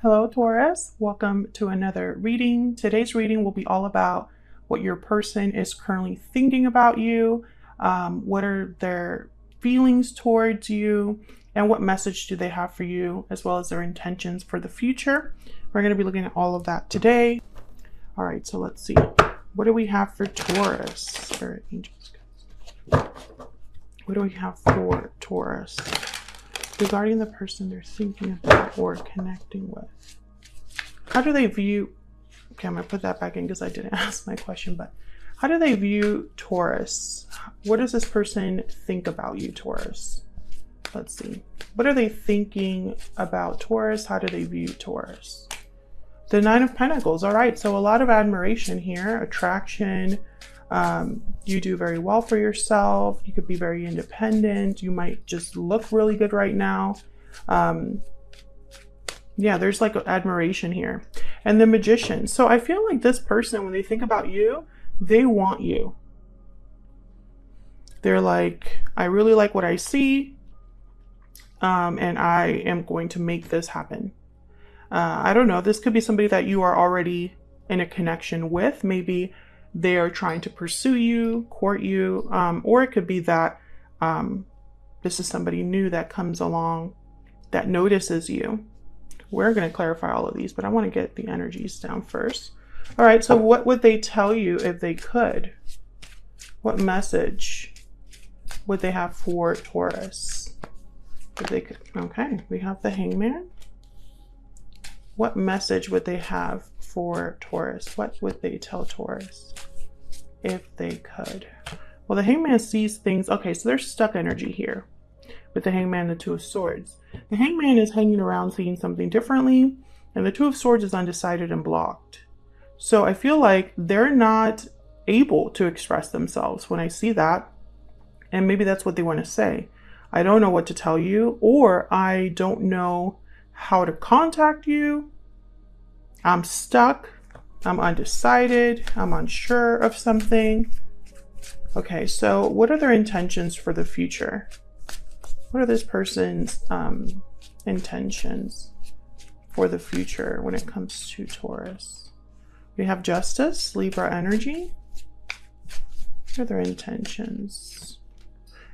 Hello, Taurus. Welcome to another reading. Today's reading will be all about what your person is currently thinking about you, what are their feelings towards you, and what message do they have for you, as well as their intentions for the future. We're going to be looking at all of that today. All right, so let's see. What do we have for Taurus? Spirit angels. What do we have for Taurus regarding the person they're thinking about or connecting with? How do they view, okay, I'm going to put that back in because I didn't ask my question, but how do they view Taurus? What does this person think about you, Taurus? Let's see. What are they thinking about Taurus? How do they view Taurus? The Nine of Pentacles. All right, so a lot of admiration here, attraction. You do very well for yourself. You could be very independent. You might just look really good right now. Yeah, there's like admiration here. And the Magician. So I feel like this person, when they think about you, they want you. They're like, I really like what I see. And I am going to make this happen. I don't know. This could be somebody that you are already in a connection with. Maybe they are trying to pursue you, court you, or it could be that this is somebody new that comes along that notices you. We're going to clarify all of these, but I want to get the energies down first. All right, so what would they tell you if they could? What message would they have for Taurus? If they could. Okay, we have the Hangman. What message would they have for Taurus? What would they tell Taurus if they could? Well, the Hangman sees things. Okay, so there's stuck energy here with the Hangman and the Two of Swords. The Hangman is hanging around seeing something differently, and the Two of Swords is undecided and blocked. So I feel like they're not able to express themselves when I see that, and maybe that's what they want to say. I don't know what to tell you, or I don't know how to contact you. I'm stuck. I'm undecided. I'm unsure of something. Okay, so what are their intentions for the future? What are this person's intentions for the future when it comes to Taurus? We have Justice, Libra energy. What are their intentions?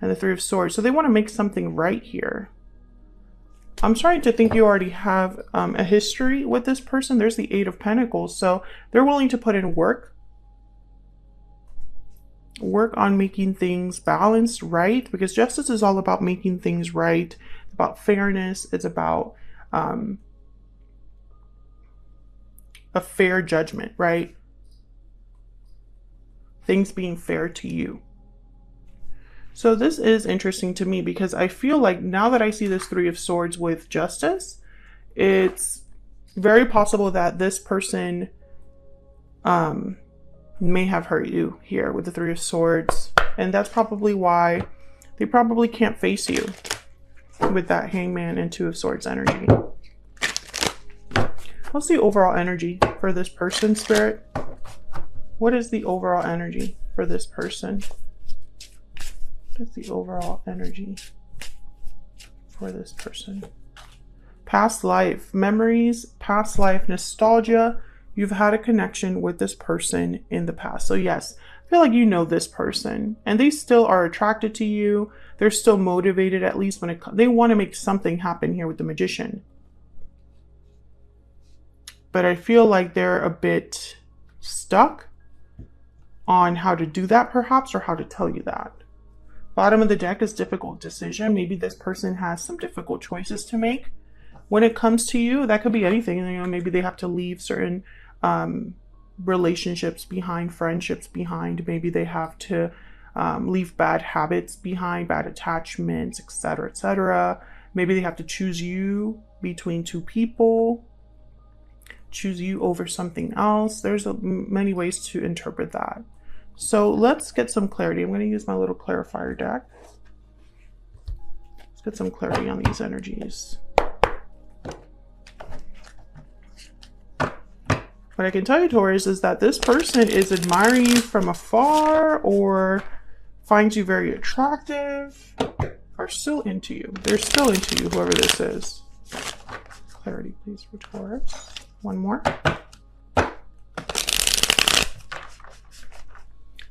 And the Three of Swords. So they want to make something right here. I'm starting to think you already have a history with this person. There's the Eight of Pentacles. So they're willing to put in work on making things balanced, right? Because justice is all about making things right, about fairness. It's about a fair judgment, right? Things being fair to you. So this is interesting to me because I feel like now that I see this Three of Swords with Justice, it's very possible that this person may have hurt you here with the Three of Swords. And that's probably why they probably can't face you with that Hangman and Two of Swords energy. What's the overall energy for this person, Spirit? What is the overall energy for this person? What is the overall energy for this person? Past life, memories, past life, nostalgia. You've had a connection with this person in the past. So yes, I feel like you know this person and they still are attracted to you. They're still motivated, at least when they want to make something happen here with the Magician. But I feel like they're a bit stuck on how to do that perhaps, or how to tell you that. Bottom of the deck is difficult decision. Maybe this person has some difficult choices to make when it comes to you. That could be anything. You know, maybe they have to leave certain relationships behind, friendships behind. Maybe they have to leave bad habits behind, bad attachments, etc., etc. Maybe they have to choose you between two people, choose you over something else. There's many ways to interpret that. So let's get some clarity. I'm going to use my little clarifier deck. Let's get some clarity on these energies. What I can tell you, Taurus, is that this person is admiring you from afar or finds you very attractive, are still into you. They're still into you, whoever this is. Clarity, please, for Taurus. One more.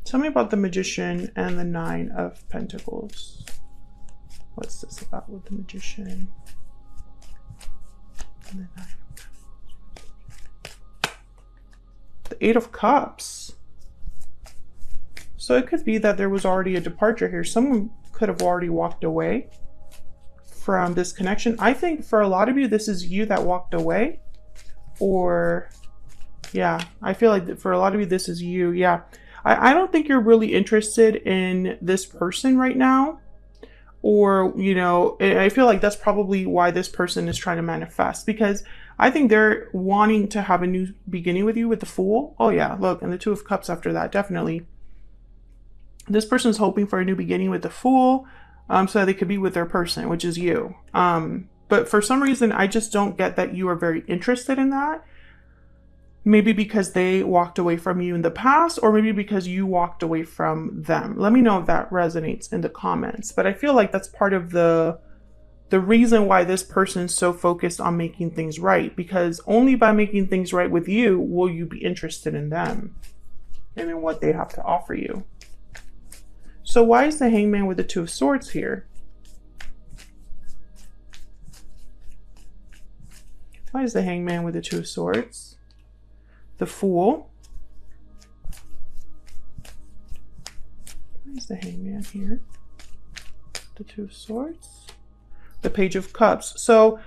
Tell me about the Magician and the Nine of Pentacles. What's this about with the Magician and the Nine of Pentacles? The Eight of Cups. So it could be that there was already a departure here. Someone could have already walked away from this connection. I think for a lot of you, this is you that walked away. Or, yeah, I feel like for a lot of you, this is you. Yeah. I don't think you're really interested in this person right now. Or, you know, I feel like that's probably why this person is trying to manifest. Because I think they're wanting to have a new beginning with you with the Fool. Oh, yeah, look, and the Two of Cups after that, definitely. This person's hoping for a new beginning with the Fool so that they could be with their person, which is you. But for some reason, I just don't get that you are very interested in that. Maybe because they walked away from you in the past, or maybe because you walked away from them. Let me know if that resonates in the comments. But I feel like that's part of the reason why this person is so focused on making things right. Because only by making things right with you will you be interested in them and in what they have to offer you. So why is the Hangman with the Two of Swords here? Why is the Hangman with the Two of Swords? The Fool. Why is the Hangman here? The Two of Swords. The Page of Cups. So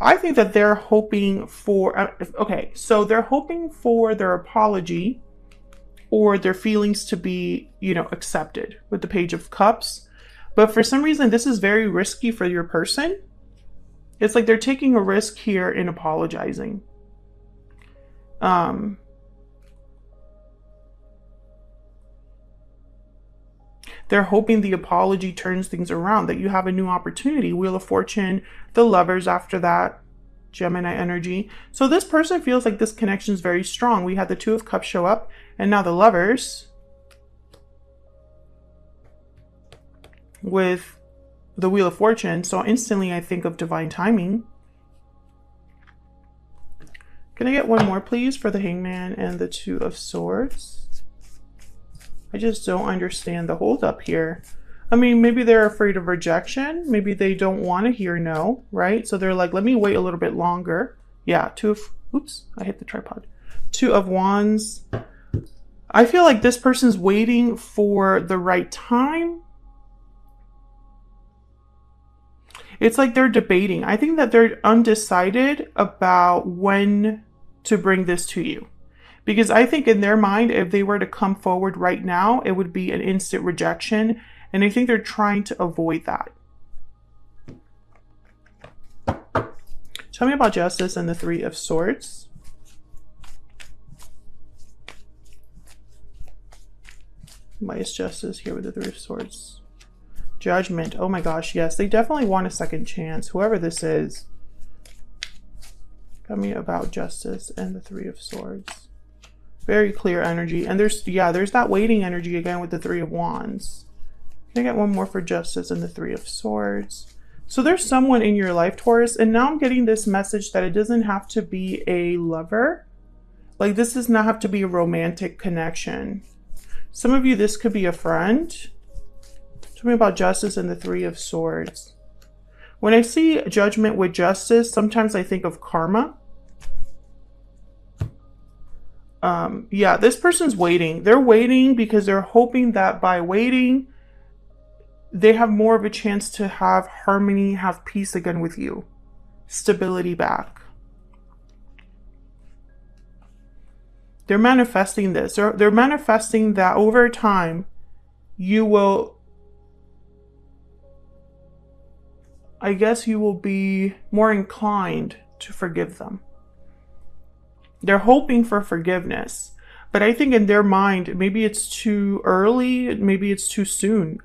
I think that they're hoping for, okay, so they're hoping for their apology or their feelings to be, you know, accepted with the Page of Cups. But for some reason, this is very risky for your person. It's like they're taking a risk here in apologizing. They're hoping the apology turns things around, that you have a new opportunity. Wheel of Fortune, the Lovers after that, Gemini energy. So this person feels like this connection is very strong. We had the Two of Cups show up, and now the Lovers with the Wheel of Fortune. So instantly I think of divine timing. Can I get one more, please, for the Hangman and the Two of Swords? I just don't understand the holdup here. I mean, maybe they're afraid of rejection. Maybe they don't want to hear no, right? So they're like, let me wait a little bit longer. Yeah, oops, I hit the tripod. Two of Wands. I feel like this person's waiting for the right time. It's like they're debating. I think that they're undecided about when to bring this to you. Because I think in their mind, if they were to come forward right now, it would be an instant rejection. And I think they're trying to avoid that. Tell me about Justice and the Three of Swords. Why is Justice here with the Three of Swords? Judgment. Oh my gosh, yes. They definitely want a second chance. Whoever this is. Tell me about Justice and the Three of Swords. Very clear energy. And there's that waiting energy again with the Three of Wands. Can I get one more for Justice and the Three of Swords? So there's someone in your life, Taurus, and now I'm getting this message that it doesn't have to be a lover. Like, this does not have to be a romantic connection. Some of you, this could be a friend. Tell me about Justice and the Three of Swords. When I see Judgment with Justice, sometimes I think of karma. Yeah, this person's waiting. They're waiting because they're hoping that by waiting, they have more of a chance to have harmony, have peace again with you. Stability back. They're manifesting this. They're manifesting that over time, you will, I guess you will be more inclined to forgive them. They're hoping for forgiveness, but I think in their mind, maybe it's too early, maybe it's too soon.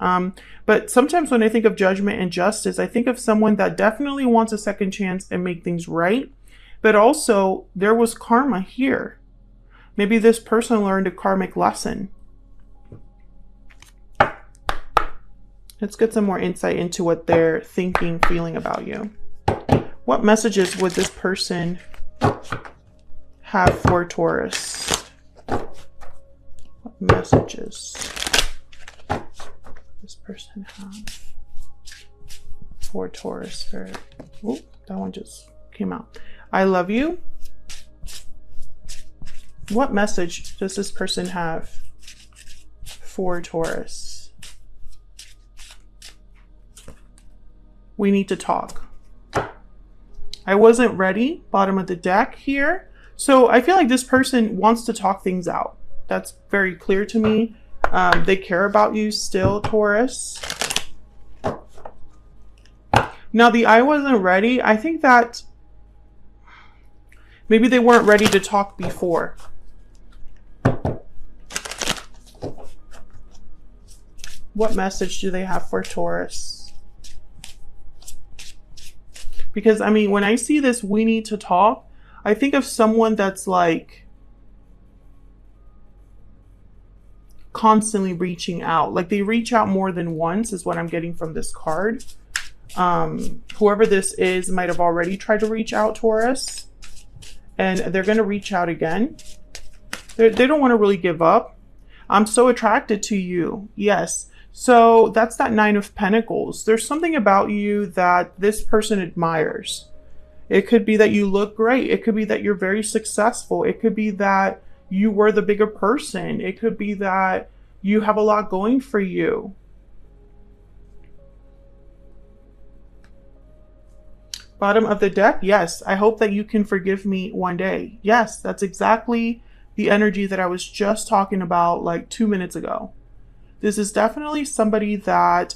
But sometimes when I think of Judgment and Justice, I think of someone that definitely wants a second chance and make things right. But also there was karma here. Maybe this person learned a karmic lesson. Let's get some more insight into what they're thinking, feeling about you. What messages would this person have for Taurus? What messages does this person have for Taurus? Oh, that one just came out. I love you. What message does this person have for Taurus? We need to talk. I wasn't ready, bottom of the deck here. So I feel like this person wants to talk things out. That's very clear to me. They care about you still, Taurus. Now the I wasn't ready, I think that maybe they weren't ready to talk before. What message do they have for Taurus? Because, I mean, when I see this, we need to talk, I think of someone that's like constantly reaching out. Like they reach out more than once is what I'm getting from this card. Whoever this is might have already tried to reach out, Taurus. And they're going to reach out again. They don't want to really give up. I'm so attracted to you. Yes. So that's that Nine of Pentacles. There's something about you that this person admires. It could be that you look great. It could be that you're very successful. It could be that you were the bigger person. It could be that you have a lot going for you. Bottom of the deck, yes, I hope that you can forgive me one day. Yes, that's exactly the energy that I was just talking about like 2 minutes ago. This is definitely somebody that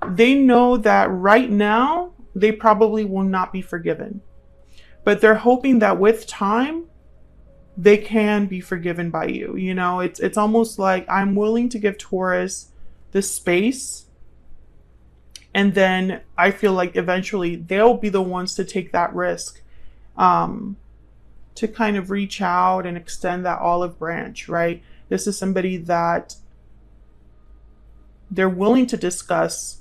they know that right now they probably will not be forgiven. But they're hoping that with time, they can be forgiven by you. You know, it's almost like I'm willing to give Taurus the space. And then I feel like eventually they'll be the ones to take that risk to kind of reach out and extend that olive branch, right? This is somebody that they're willing to discuss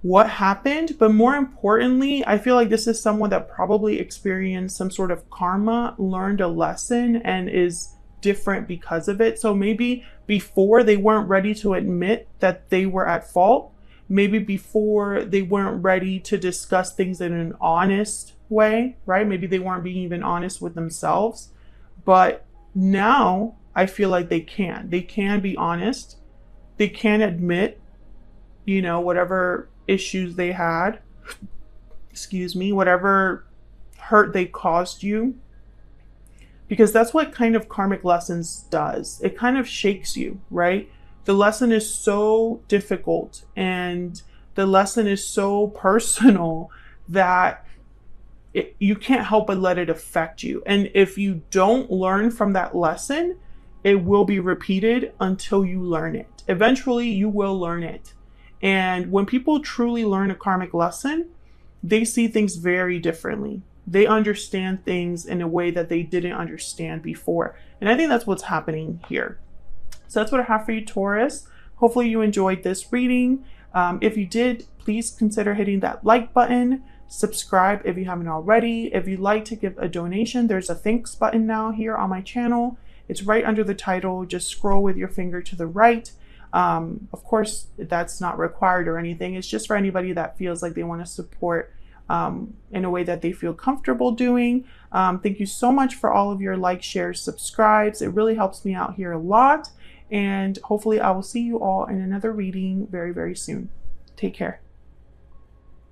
what happened, but more importantly, I feel like this is someone that probably experienced some sort of karma, learned a lesson, and is different because of it. So maybe before they weren't ready to admit that they were at fault. Maybe before they weren't ready to discuss things in an honest way, right? Maybe they weren't being even honest with themselves. But now I feel like they can. They can be honest. They can admit, you know, whatever issues they had, excuse me, whatever hurt they caused you. Because that's what kind of karmic lessons does. It kind of shakes you, right? The lesson is so difficult and the lesson is so personal that you can't help but let it affect you. And if you don't learn from that lesson, it will be repeated until you learn it. Eventually, you will learn it. And when people truly learn a karmic lesson, they see things very differently. They understand things in a way that they didn't understand before. And I think that's what's happening here. So that's what I have for you, Taurus. Hopefully you enjoyed this reading. If you did, please consider hitting that like button. Subscribe if you haven't already. If you'd like to give a donation, there's a thanks button now here on my channel. It's right under the title. Just scroll with your finger to the right. Of course, that's not required or anything. It's just for anybody that feels like they want to support in a way that they feel comfortable doing. Thank you so much for all of your likes, shares, subscribes. It really helps me out here a lot. And hopefully I will see you all in another reading very, very soon. Take care.